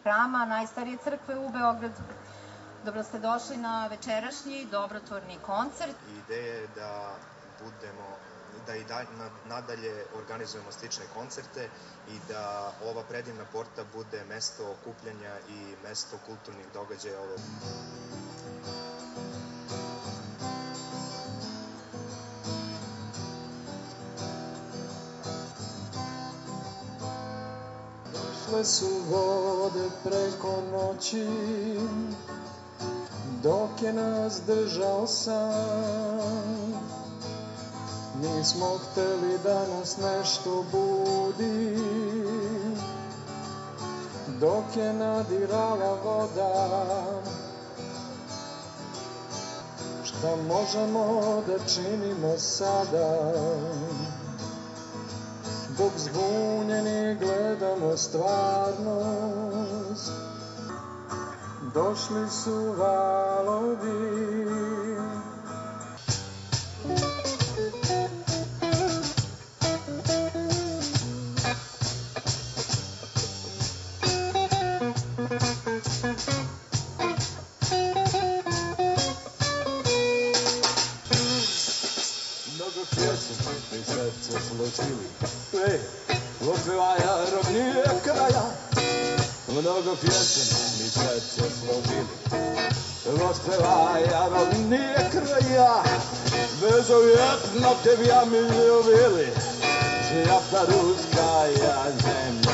Hrama najstarije crkve u Beogradu. Dobro ste došli na večerašnji dobrotvorni koncert. Ideja je da i nadalje organizujemo slične koncerte i da ova predivna porta bude mesto okupljanja i mesto kulturnih događaja ovog. Došle su vode preko noći, dok je nas držao san. Nismo hteli da nas nešto budi, dok je nadirala voda. Šta možemo da činimo sada, dok zbunjeni gledamo stvarnost? Došli su valovi, mnogo pjesma mi srce složili, otpevaja rovnije kraja. Mnogo pjesma mi srce složili, otpevaja rovnije kraja. Bezuvjetno tebja mi ljubili, svijata ruskaja zemlja.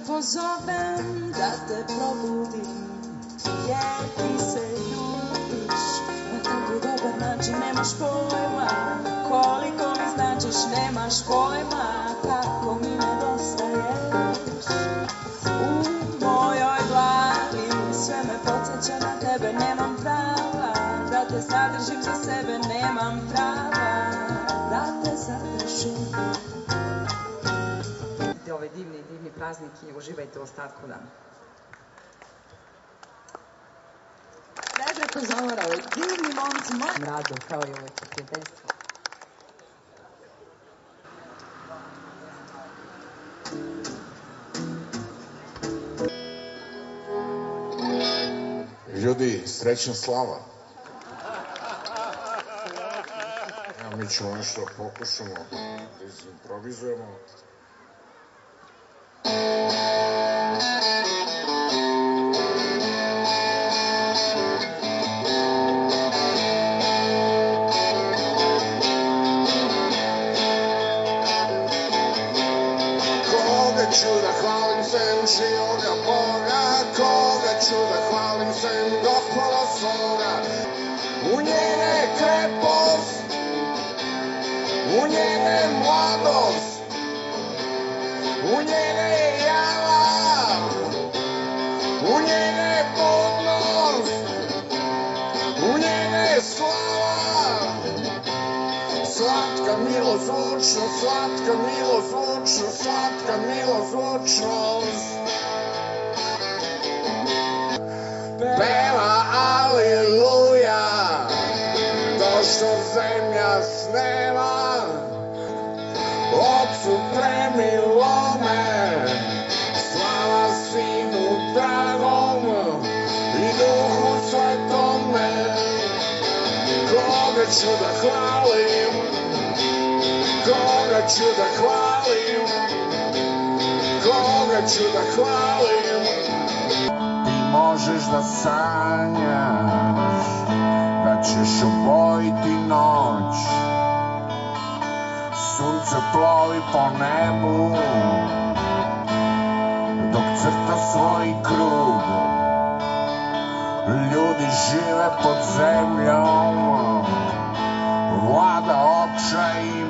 Pozovem da te probudim, jer ti se ljubiš na tako dobar način. Nemaš pojma koliko mi značiš, nemaš pojma kako mi nedostaješ. U mojoj glavi sve me podsjeća na tebe, nemam prava da te zadržim za sebe, nemam prava da te zadržim. Ovaj divni praznik i uživajte u ostatku dana. Predrag Kozomara, ovaj divni momci, rado, kao i uvek, prijateljstvo. Ljudi, srećna slava. Mi ćemo nešto pokušamo da izimprovizujemo. Koga ću da hvalim sem živoga Boga, koga ću da hvalim sem Gospoda svoga. U njene krepost, u njene mladost, u njene java, u njene budnost, u njene slava. Slatka milozvučnost, slatka milozvučnost, slatka milozvučnost. Peva aliluja, došla zemlja s neba. Otcu premilome, slava Sinu dragom i Duhu Svetome. Koga ću da hvalim, koga ću da hvalim, koga ću da hvalim. Ti možeš da sanjaš da ćeš obojiti noć, sunce plovi po nebu, dok crta svoj krug. Ljudi žive pod zemljom, vlada očaj